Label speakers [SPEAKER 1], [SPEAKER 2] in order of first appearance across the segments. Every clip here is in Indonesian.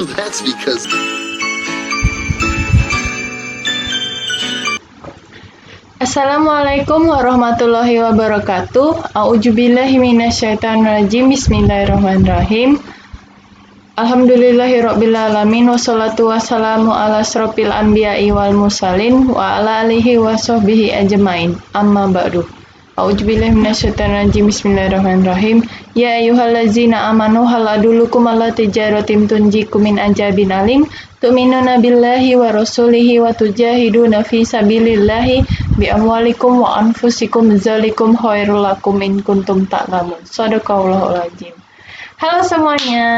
[SPEAKER 1] That's because.
[SPEAKER 2] Assalamualaikum warahmatullahi wabarakatuh. A'udzubillahi minasyaitonirrajim. Bismillahirrahmanirrahim. Alhamdulillahirabbil alamin wassalatu wassalamu ala asrofil anbiya'i wal mursalin wa ala alihi washabbihi ajmain. Amma ba'du. A'udzubillahi minasyaitonirrajim. Bismillahirrahmanirrahim. Ya ayyuhallazina amanu hal adullukum ala tijaratin tunjikum min ajabin alim. Tu'minuna billahi wa rasulihi wa tujahiduna fi sabilillahi bi amwalikum wa anfusikum dzalikum khairul lakum in kuntum ta'lamun. Shadaqallahul azim. Halo semuanya.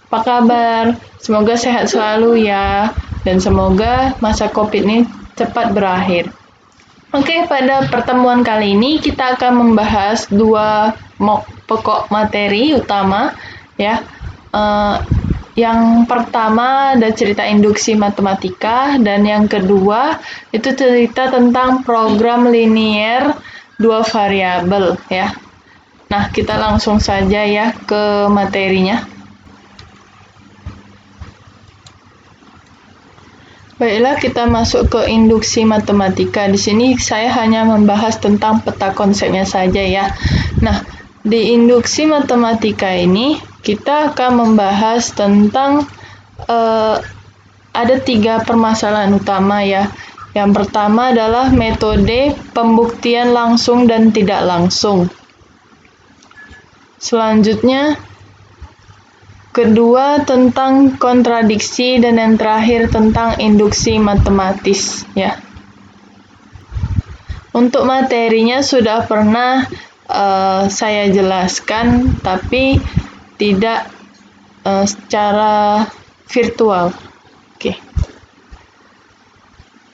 [SPEAKER 2] Apa kabar? Semoga sehat selalu ya, dan semoga masa Covid ini cepat berakhir. Oke, pada pertemuan kali ini kita akan membahas dua pokok materi utama ya. Yang pertama ada cerita induksi matematika, dan yang kedua itu cerita tentang program linier dua variabel ya. Nah, kita langsung saja ya ke materinya. Baiklah, kita masuk ke induksi matematika. Di sini saya hanya membahas tentang peta konsepnya saja ya. Nah, di induksi matematika ini kita akan membahas tentang ada tiga permasalahan utama ya. Yang pertama adalah metode pembuktian langsung dan tidak langsung. Selanjutnya, kedua tentang kontradiksi, dan yang terakhir tentang induksi matematis ya. Untuk materinya sudah pernah saya jelaskan, tapi tidak secara virtual. Oke.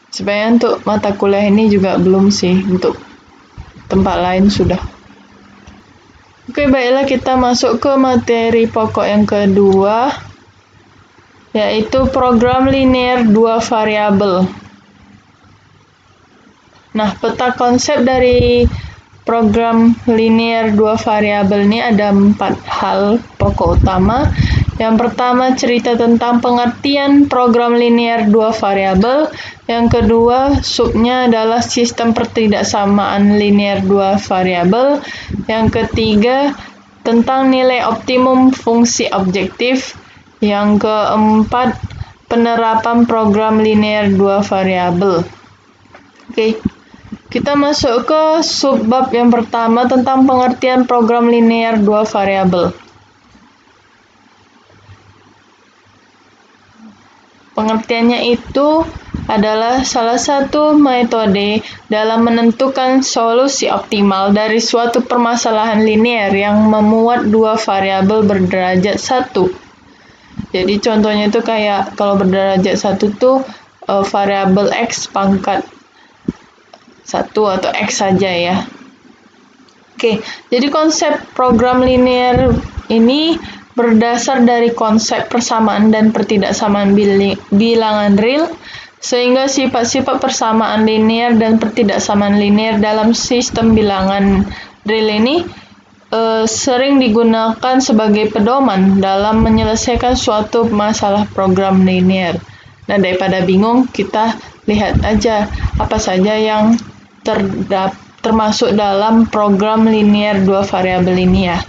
[SPEAKER 2] Sebenarnya untuk mata kuliah ini juga belum sih, untuk tempat lain sudah. Oke, baiklah kita masuk ke materi pokok yang kedua, yaitu program linier dua variabel. Nah, peta konsep dari program linier dua variabel ini ada 4 hal pokok utama. Yang pertama, cerita tentang pengertian program linier dua variabel. Yang kedua, subnya adalah sistem pertidaksamaan linier dua variabel. Yang ketiga, tentang nilai optimum fungsi objektif. Yang keempat, penerapan program linier dua variabel. Oke. Kita masuk ke subbab yang pertama tentang pengertian program linier dua variabel. Pengertiannya itu adalah salah satu metode dalam menentukan solusi optimal dari suatu permasalahan linier yang memuat dua variabel berderajat 1. Jadi contohnya itu kayak kalau berderajat 1 tuh variabel X pangkat 1 atau X saja ya. Oke, jadi konsep program linier ini berdasar dari konsep persamaan dan pertidaksamaan bilangan real, sehingga sifat-sifat persamaan linier dan pertidaksamaan linier dalam sistem bilangan real ini sering digunakan sebagai pedoman dalam menyelesaikan suatu masalah program linier. Nah, daripada bingung, kita lihat aja apa saja yang termasuk dalam program linier dua variabel ini ya.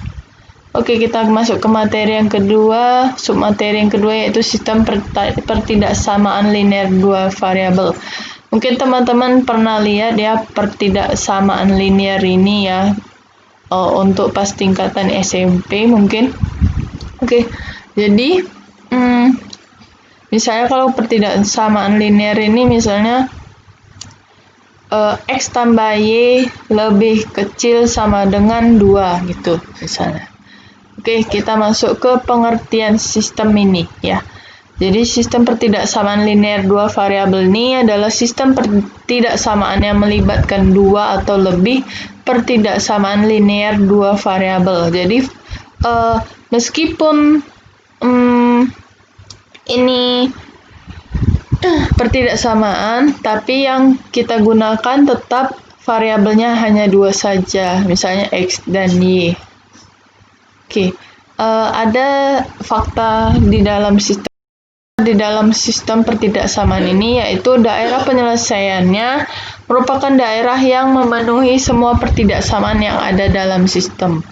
[SPEAKER 2] Oke, kita masuk ke materi yang kedua, submateri yang kedua, yaitu sistem pertidaksamaan linier dua variabel. Mungkin teman-teman pernah lihat ya pertidaksamaan linier ini ya, untuk pas tingkatan SMP mungkin. Oke, jadi misalnya kalau pertidaksamaan linier ini misalnya X tambah Y lebih kecil sama dengan 2 gitu misalnya. Oke, kita masuk ke pengertian sistem ini ya. Jadi sistem pertidaksamaan linier dua variabel ini adalah sistem pertidaksamaan yang melibatkan dua atau lebih pertidaksamaan linier dua variabel. Jadi meskipun ini pertidaksamaan, tapi yang kita gunakan tetap variabelnya hanya 2 saja, misalnya X dan Y. Oke, ada fakta di dalam sistem di dalam sistem pertidaksamaan ini, yaitu daerah penyelesaiannya merupakan daerah yang memenuhi semua pertidaksamaan yang ada dalam sistem.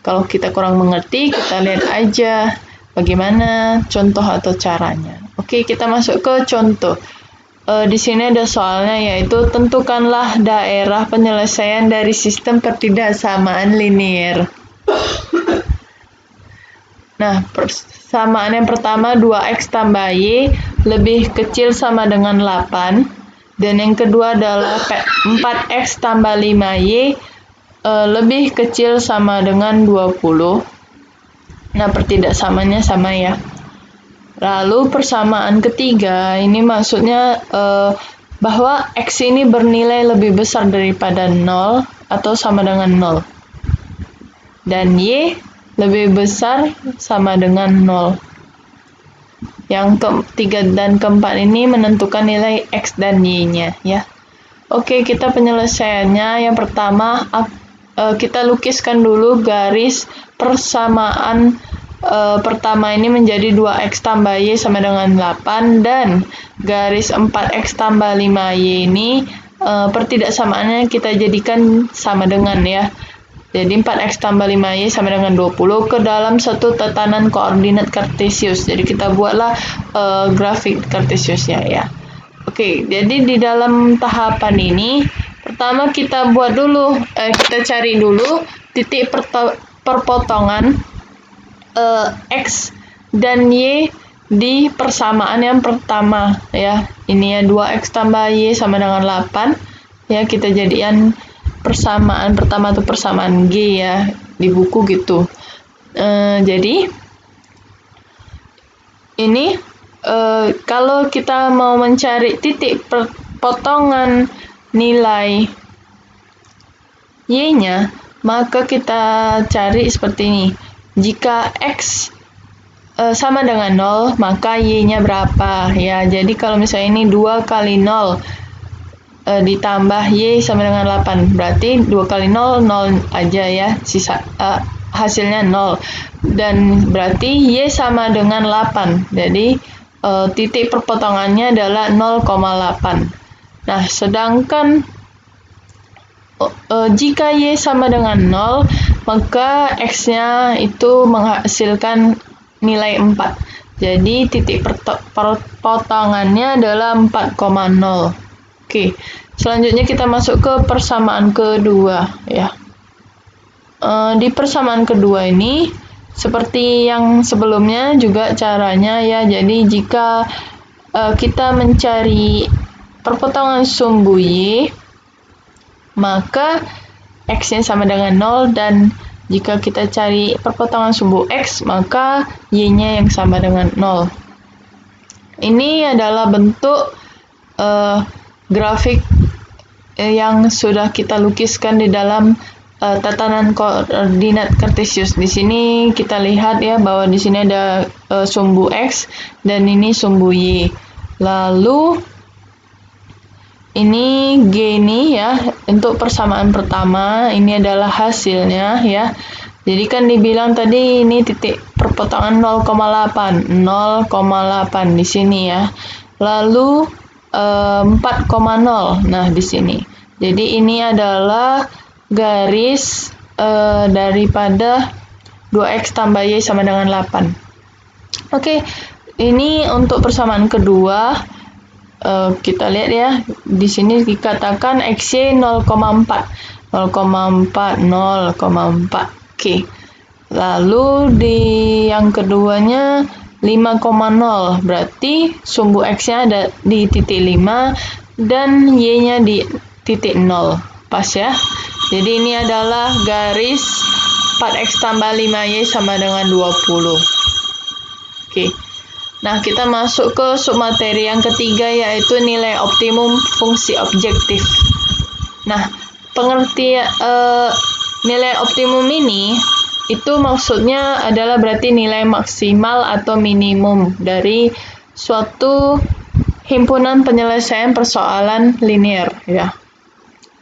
[SPEAKER 2] Kalau kita kurang mengerti, kita lihat aja bagaimana contoh atau caranya. Oke, kita masuk ke contoh. Di sini ada soalnya, yaitu tentukanlah daerah penyelesaian dari sistem pertidaksamaan linier. Nah, persamaan yang pertama 2x tambah y lebih kecil sama dengan 8. Dan yang kedua adalah 4x tambah 5y lebih kecil sama dengan 20. Nah, pertidaksamaannya sama ya. Lalu persamaan ketiga, ini maksudnya bahwa x ini bernilai lebih besar daripada 0 atau sama dengan 0. Dan y lebih besar sama dengan 0. Yang ketiga dan keempat ini menentukan nilai x dan y-nya ya. Oke, kita penyelesaiannya. Yang pertama, kita lukiskan dulu garis persamaan pertama ini menjadi 2x tambah y sama dengan 8, dan garis 4x tambah 5y ini pertidaksamaannya kita jadikan sama dengan ya. Jadi 4x tambah 5y sama dengan 20 ke dalam satu tatanan koordinat kartesius. Jadi kita buatlah grafik kartesiusnya ya. Oke, jadi di dalam tahapan ini pertama kita buat dulu, kita cari dulu titik perpotongan x dan y di persamaan yang pertama ya. Ini ya 2x tambah y sama dengan 8 ya, kita jadikan persamaan pertama atau persamaan G ya di buku gitu. Jadi ini kalau kita mau mencari titik perpotongan nilai y-nya, maka kita cari seperti ini. Jika x sama dengan 0, maka y-nya berapa ya. Jadi kalau misalnya ini 2 kali 0 ditambah y sama dengan 8, berarti 2 kali 0, 0 aja ya, sisa hasilnya 0, dan berarti y sama dengan 8, jadi titik perpotongannya adalah 0,8. Nah, sedangkan jika y sama dengan 0, maka x-nya itu menghasilkan nilai 4, jadi titik perpotongannya adalah 4,0. Oke, selanjutnya kita masuk ke persamaan kedua ya. Di persamaan kedua ini seperti yang sebelumnya juga caranya ya. Jadi jika kita mencari perpotongan sumbu y, maka x-nya sama dengan 0, dan jika kita cari perpotongan sumbu x, maka y-nya yang sama dengan 0. Ini adalah bentuk grafik yang sudah kita lukiskan di dalam tatanan koordinat kartesius. Di sini kita lihat ya bahwa di sini ada sumbu x dan ini sumbu y. Lalu ini G ini ya, untuk persamaan pertama ini adalah hasilnya ya. Jadi kan dibilang tadi ini titik perpotongan 0,8 di sini ya. Lalu 4,0 nah di sini. Jadi ini adalah garis daripada 2x tambah y sama dengan 8. Oke, ini untuk persamaan kedua. Kita lihat ya, di sini dikatakan xy 0,4. Oke. Lalu di yang keduanya 5,0, berarti sumbu x-nya ada di titik 5 dan y-nya di titik 0. Pas ya. Jadi ini adalah garis 4x tambah 5y sama dengan 20. Oke. Nah, kita masuk ke submateri yang ketiga, yaitu nilai optimum fungsi objektif. Nah, pengertian nilai optimum ini itu maksudnya adalah berarti nilai maksimal atau minimum dari suatu himpunan penyelesaian persoalan linear ya.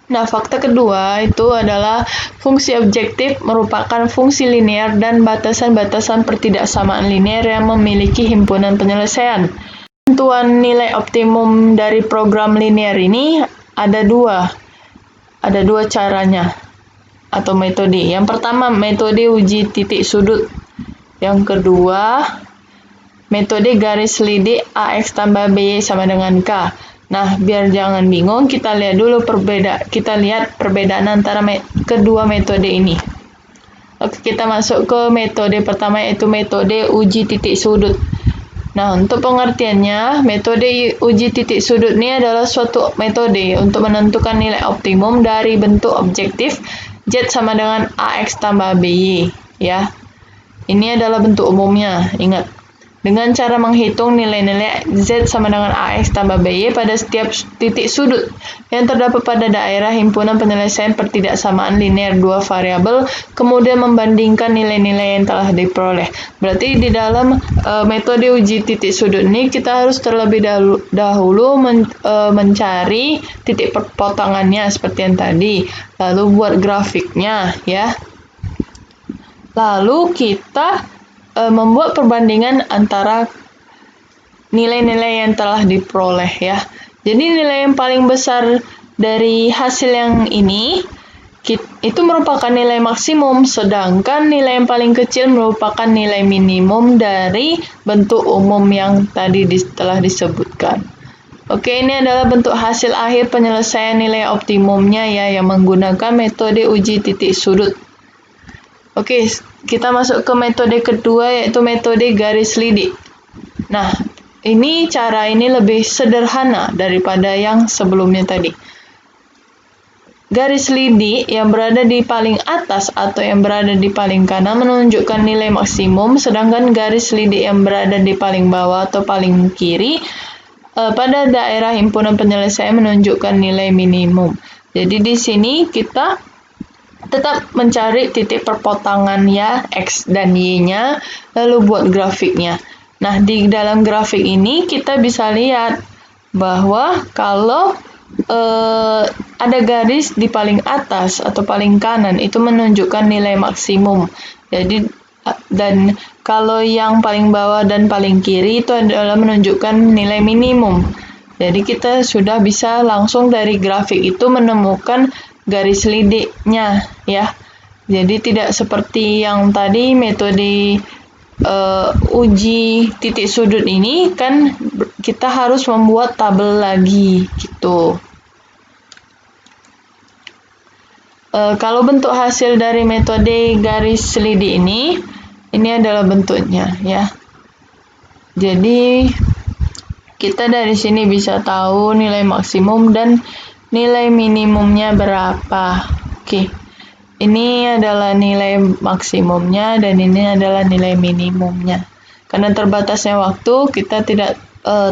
[SPEAKER 2] Nah, fakta kedua itu adalah fungsi objektif merupakan fungsi linear dan batasan-batasan pertidaksamaan linear yang memiliki himpunan penyelesaian. Penentuan nilai optimum dari program linear ini ada dua caranya atau metode. Yang pertama, metode uji titik sudut. Yang kedua, metode garis lidik AX tambah BY sama dengan K. Nah, biar jangan bingung, kita lihat perbedaan antara kedua metode ini. Oke, kita masuk ke metode pertama, yaitu metode uji titik sudut. Nah, untuk pengertiannya, metode uji titik sudut ini adalah suatu metode untuk menentukan nilai optimum dari bentuk objektif Z sama dengan AX tambah BY, ya. Ini adalah bentuk umumnya, ingat. Dengan cara menghitung nilai-nilai Z sama dengan AX tambah BY pada setiap titik sudut yang terdapat pada daerah himpunan penyelesaian pertidaksamaan linear dua variabel, kemudian membandingkan nilai-nilai yang telah diperoleh. Berarti di dalam metode uji titik sudut ini kita harus terlebih dahulu mencari titik perpotongannya seperti yang tadi, lalu buat grafiknya, ya. Lalu kita membuat perbandingan antara nilai-nilai yang telah diperoleh, ya. Jadi nilai yang paling besar dari hasil yang ini itu merupakan nilai maksimum, sedangkan nilai yang paling kecil merupakan nilai minimum dari bentuk umum yang tadi telah disebutkan. Oke, ini adalah bentuk hasil akhir penyelesaian nilai optimumnya, ya, yang menggunakan metode uji titik sudut. Oke, kita masuk ke metode kedua, yaitu metode garis lidik. Nah, cara ini lebih sederhana daripada yang sebelumnya tadi. Garis lidik yang berada di paling atas atau yang berada di paling kanan menunjukkan nilai maksimum, sedangkan garis lidik yang berada di paling bawah atau paling kiri pada daerah himpunan penyelesaian menunjukkan nilai minimum. Jadi di sini kita tetap mencari titik perpotongannya X dan Y-nya, lalu buat grafiknya. Nah, di dalam grafik ini kita bisa lihat bahwa kalau ada garis di paling atas atau paling kanan itu menunjukkan nilai maksimum. Jadi dan kalau yang paling bawah dan paling kiri itu adalah menunjukkan nilai minimum. Jadi kita sudah bisa langsung dari grafik itu menemukan garis lidiknya, ya. Jadi tidak seperti yang tadi metode uji titik sudut ini kan kita harus membuat tabel lagi gitu. Kalau bentuk hasil dari metode garis lidik ini adalah bentuknya, ya. Jadi kita dari sini bisa tahu nilai maksimum dan nilai minimumnya berapa. Oke, ini adalah nilai maksimumnya dan ini adalah nilai minimumnya. Karena terbatasnya waktu, kita tidak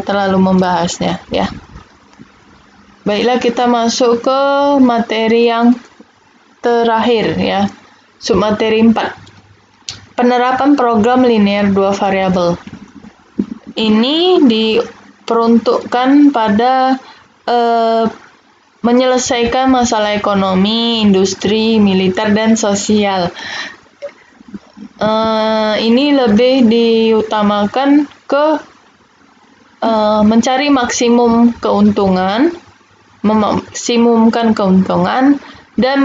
[SPEAKER 2] terlalu membahasnya, ya. Baiklah, kita masuk ke materi yang terakhir, ya. Submateri 4. Penerapan program linear dua variabel. Ini diperuntukkan pada menyelesaikan masalah ekonomi, industri, militer, dan sosial. Ini lebih diutamakan ke mencari maksimum keuntungan, memaksimumkan keuntungan, dan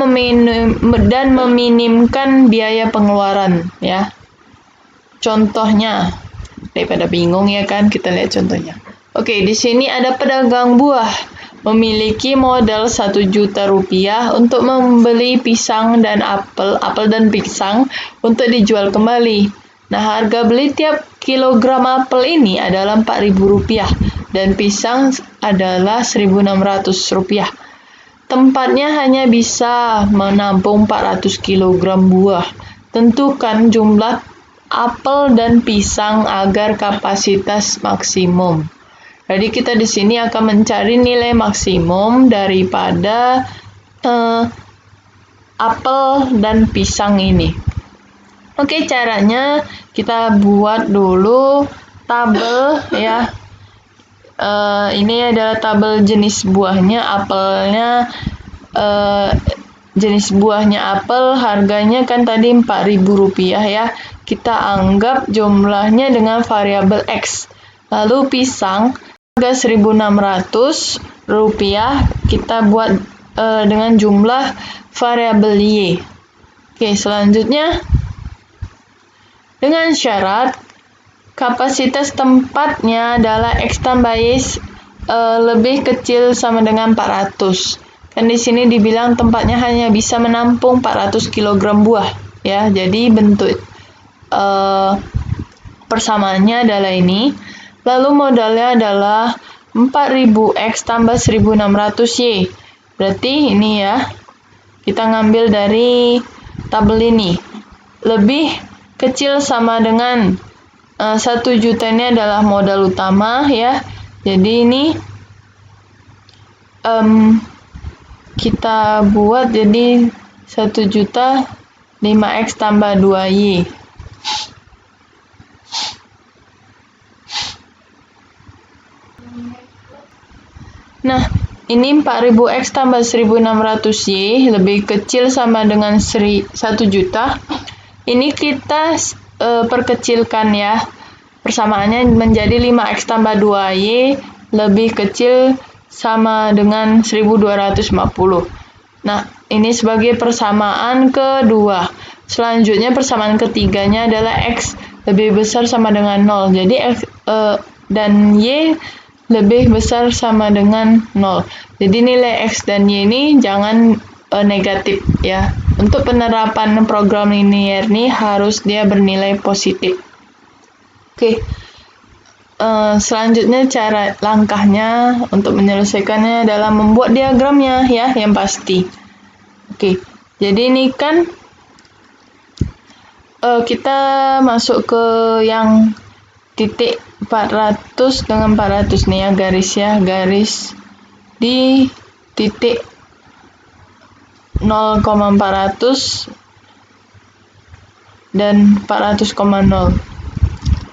[SPEAKER 2] meminimkan biaya pengeluaran, ya. Contohnya, daripada bingung ya kan, kita lihat contohnya. Oke, di sini ada pedagang buah memiliki modal 1 juta rupiah untuk membeli pisang dan apel dan pisang untuk dijual kembali. Nah, harga beli tiap kilogram apel ini adalah 4.000 rupiah dan pisang adalah 1.600 rupiah. Tempatnya hanya bisa menampung 400 kg buah. Tentukan jumlah apel dan pisang agar kapasitas maksimum. Jadi kita di sini akan mencari nilai maksimum daripada apel dan pisang ini. Oke, caranya kita buat dulu tabel, ya. Ini adalah tabel jenis buahnya, apelnya jenis buahnya apel, harganya kan tadi Rp4.000 ya. Kita anggap jumlahnya dengan variabel X. Lalu pisang harga Rp1.600, kita buat dengan jumlah variabel Y. Oke, selanjutnya dengan syarat kapasitas tempatnya adalah X tambah Y lebih kecil sama dengan 400. Kan di sini dibilang tempatnya hanya bisa menampung 400 kg buah ya. Jadi bentuk persamaannya adalah ini. Lalu modalnya adalah 4.000 X tambah 1.600 Y. Berarti ini ya, kita ngambil dari tabel ini. Lebih kecil sama dengan 1 juta ini adalah modal utama ya. Jadi ini kita buat jadi 1 juta 5X tambah 2Y. Nah, ini 4.000X tambah 1.600Y lebih kecil sama dengan 1 juta. Ini kita perkecilkan ya. Persamaannya menjadi 5X tambah 2Y lebih kecil sama dengan 1.250. Nah, ini sebagai persamaan kedua. Selanjutnya persamaan ketiganya adalah X lebih besar sama dengan 0. Jadi X dan Y lebih besar sama dengan 0. Jadi nilai X dan Y ini jangan negatif ya. Untuk penerapan program linear ini harus dia bernilai positif. Oke. Selanjutnya cara langkahnya untuk menyelesaikannya adalah membuat diagramnya ya, yang pasti. Oke. Jadi ini kan kita masuk ke yang titik 400 dengan 400 nih ya, garis di titik 0,400 dan 400,0.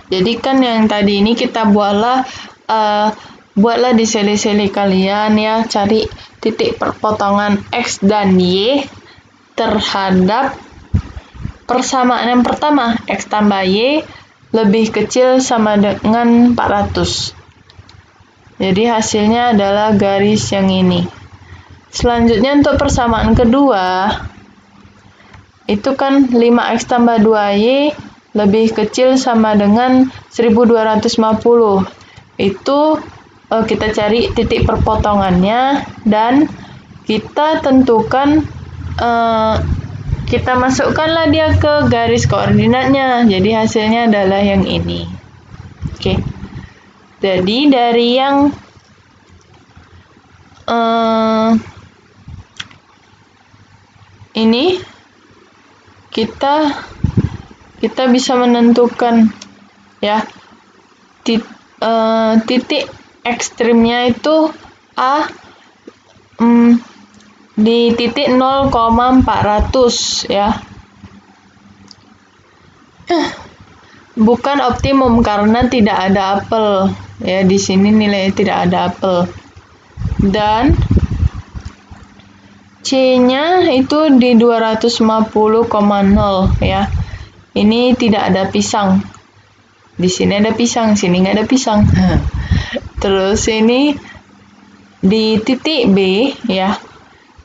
[SPEAKER 2] Jadi kan yang tadi ini kita buatlah di seli-seli kalian ya, cari titik perpotongan X dan Y terhadap persamaan yang pertama, X tambah Y lebih kecil sama dengan 400. Jadi hasilnya adalah garis yang ini. Selanjutnya untuk persamaan kedua, itu kan 5X tambah 2Y lebih kecil sama dengan 1.250. Itu kita cari titik perpotongannya dan kita tentukan, kita masukkanlah dia ke garis koordinatnya. Jadi hasilnya adalah yang ini. Oke. Jadi dari yang ini kita bisa menentukan ya titik ekstrimnya itu A di titik 0,400 ya. Bukan optimum karena tidak ada apel ya, di sini nilai tidak ada apel. Dan C-nya itu di 250,0 ya. Ini tidak ada pisang. Di sini ada pisang, sini nggak ada pisang. Terus ini di titik B ya,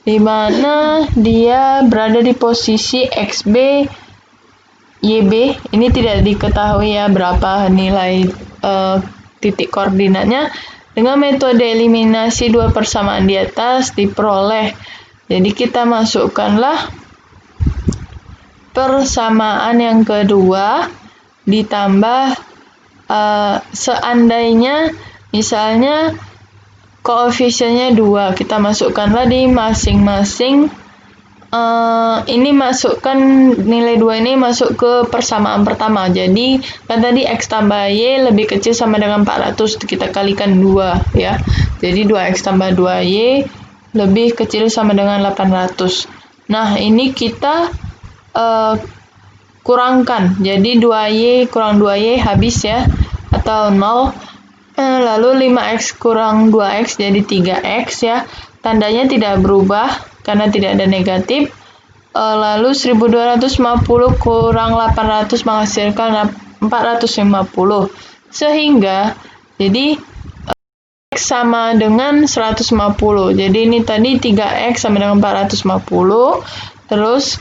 [SPEAKER 2] di mana dia berada di posisi XB, YB. Ini tidak diketahui ya berapa nilai titik koordinatnya. Dengan metode eliminasi dua persamaan di atas diperoleh. Jadi kita masukkanlah persamaan yang kedua ditambah seandainya misalnya koefisiennya 2, kita masukkanlah di masing-masing. Ini masukkan nilai 2 ini masuk ke persamaan pertama. Jadi kan tadi X tambah Y lebih kecil sama dengan 400, kita kalikan 2 ya. Jadi 2X tambah 2Y lebih kecil sama dengan 800. Nah, ini kita kurangkan. Jadi 2Y kurang 2Y habis ya, atau 0. Lalu 5X kurang 2X jadi 3X ya. tandanya tidak berubah karena tidak ada negatif. Lalu 1250 kurang 800 menghasilkan 450. Sehingga jadi X sama dengan 150. Jadi ini tadi 3X sama dengan 450. Terus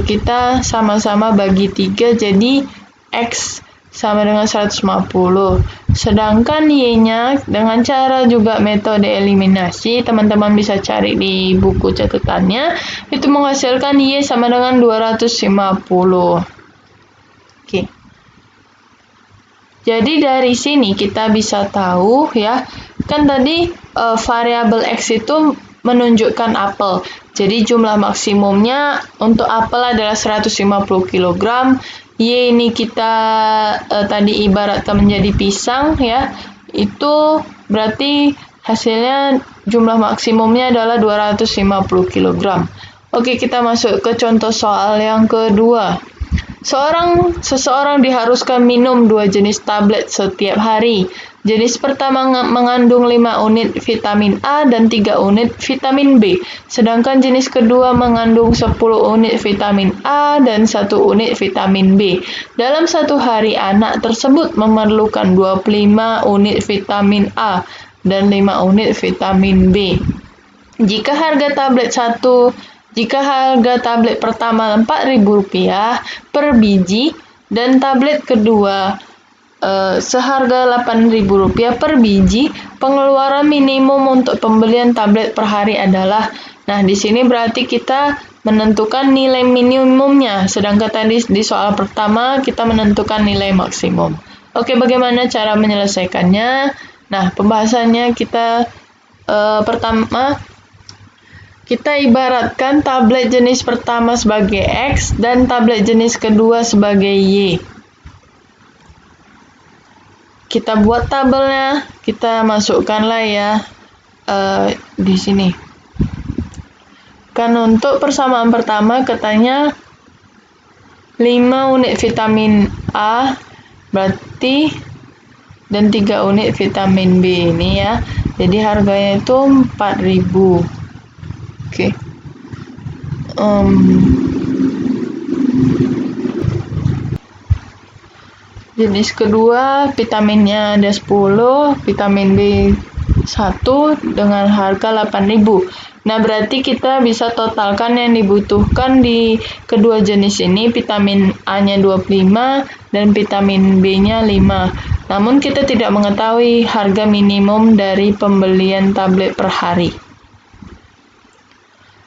[SPEAKER 2] kita sama-sama bagi 3, jadi X sama dengan 150. Sedangkan Y-nya dengan cara juga metode eliminasi, teman-teman bisa cari di buku catatannya, itu menghasilkan Y sama dengan 250. Oke. Jadi dari sini kita bisa tahu ya, kan tadi variabel X itu menunjukkan apel. Jadi jumlah maksimumnya untuk apel adalah 150 kg. Y ini kita tadi ibaratkan menjadi pisang ya. Itu berarti hasilnya jumlah maksimumnya adalah 250 kg. Oke, kita masuk ke contoh soal yang kedua. Seseorang diharuskan minum 2 jenis tablet setiap hari. Jenis pertama mengandung 5 unit vitamin A dan 3 unit vitamin B. Sedangkan jenis kedua mengandung 10 unit vitamin A dan 1 unit vitamin B. Dalam satu hari, anak tersebut memerlukan 25 unit vitamin A dan 5 unit vitamin B. Jika harga tablet pertama Rp4.000 per biji dan tablet kedua seharga Rp8.000 per biji, pengeluaran minimum untuk pembelian tablet per hari adalah, nah di sini berarti kita menentukan nilai minimumnya, sedangkan tadi di soal pertama kita menentukan nilai maksimum. Oke, bagaimana cara menyelesaikannya? Nah, pembahasannya kita pertama, kita ibaratkan tablet jenis pertama sebagai X dan tablet jenis kedua sebagai Y. Kita buat tabelnya, kita masukkanlah ya di sini. Kan untuk persamaan pertama katanya 5 unit vitamin A berarti dan 3 unit vitamin B ini ya. Jadi harganya itu 4.000. Oke. Jenis kedua vitaminnya ada 10, vitamin B1 dengan harga 8.000. Nah, berarti kita bisa totalkan yang dibutuhkan di kedua jenis ini, vitamin A-nya 25 dan vitamin B-nya 5. Namun kita tidak mengetahui harga minimum dari pembelian tablet per hari.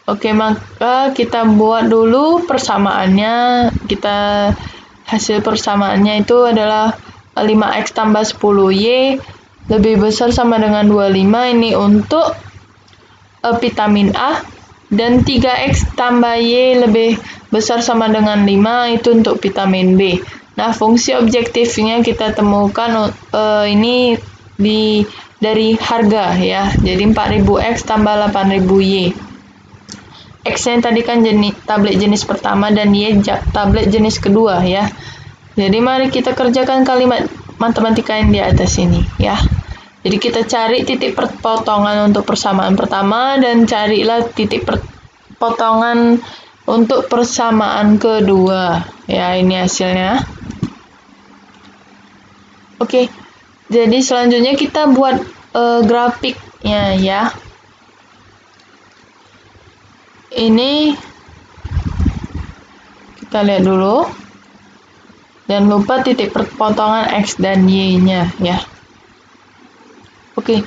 [SPEAKER 2] Oke, maka kita buat dulu persamaannya. Hasil persamaannya itu adalah 5X tambah 10Y lebih besar sama dengan 25, ini untuk vitamin A, dan 3X tambah Y lebih besar sama dengan 5, itu untuk vitamin B. Nah, fungsi objektifnya kita temukan ini dari harga ya. Jadi 4.000X tambah 8.000Y. X-nya tadi kan tablet jenis pertama dan Y tablet jenis kedua ya. Jadi mari kita kerjakan kalimat matematika yang di atas ini ya. Jadi kita cari titik perpotongan untuk persamaan pertama dan carilah titik perpotongan untuk persamaan kedua. Ya, ini hasilnya. Oke. Jadi selanjutnya kita buat grafiknya ya. Ini kita lihat dulu. Dan lupa titik perpotongan X dan Y-nya ya. Oke.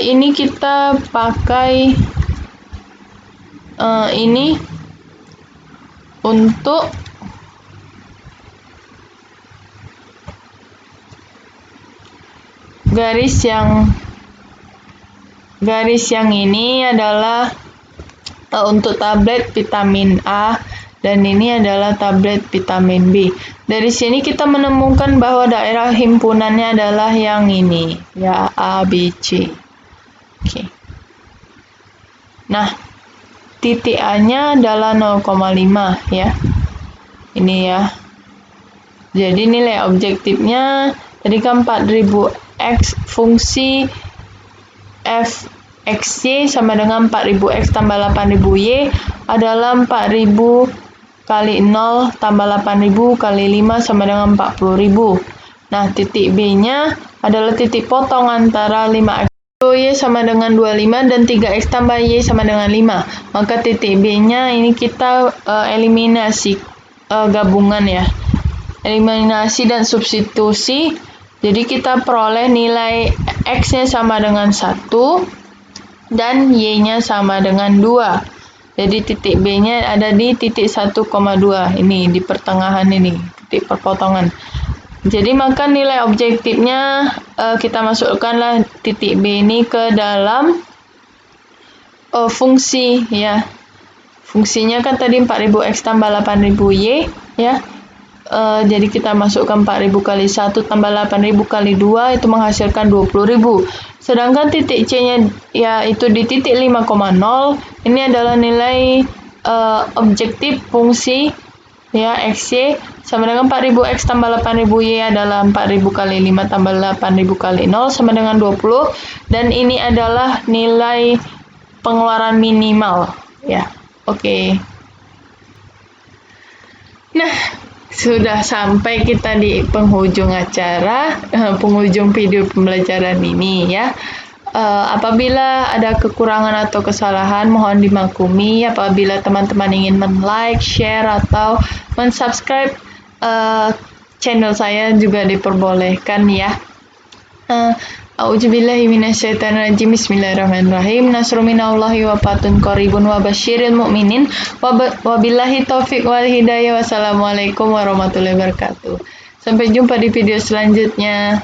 [SPEAKER 2] Ini kita pakai ini untuk garis yang ini adalah untuk tablet vitamin A dan ini adalah tablet vitamin B. Dari sini kita menemukan bahwa daerah himpunannya adalah yang ini, ya, A, B, C. Oke. Nah, titik A-nya adalah 0,5 ya. Ini ya. Jadi nilai objektifnya tadi kan 4.000X fungsi F XY sama dengan 4000X tambah 8000Y adalah 4000 kali 0 tambah 8000 kali 5 sama dengan 40.000. Nah, titik B-nya adalah titik potong antara 5X Y sama dengan 25 dan 3X tambah Y sama dengan 5. Maka titik B-nya ini kita eliminasi gabungan ya. Eliminasi dan substitusi. Jadi kita peroleh nilai X-nya sama dengan 1 dan Y-nya sama dengan 2. Jadi titik B-nya ada di titik 1,2. Ini di pertengahan ini, titik perpotongan. Jadi maka nilai objektifnya kita masukkanlah titik B ini ke dalam fungsi ya. Fungsinya kan tadi 4000X tambah 8000Y ya. Jadi kita masukkan 4000 kali 1 tambah 8000 kali 2 itu menghasilkan 20.000. Sedangkan titik C-nya yaitu di titik 5,0. Ini adalah nilai objektif fungsi ya XY sama dengan 4000X tambah 8000Y adalah 4000 kali 5 tambah 8000 kali 0 sama dengan 20. Dan ini adalah nilai pengeluaran minimal ya. Oke. Nah, sudah sampai kita di penghujung acara, penghujung video pembelajaran ini ya. Apabila ada kekurangan atau kesalahan mohon dimaklumi. Apabila teman-teman ingin men-like, share atau men-subscribe channel saya juga diperbolehkan ya. A'udzubillahi minasyaitonirrajim. Bismillahirrahmanirrahim. Nasrun minallahi wa fatun qaribun wa basyiril mu'minin. Wabillahi taufiq wal hidayah. Wassalamualaikum warahmatullahi wabarakatuh. Sampai jumpa di video selanjutnya.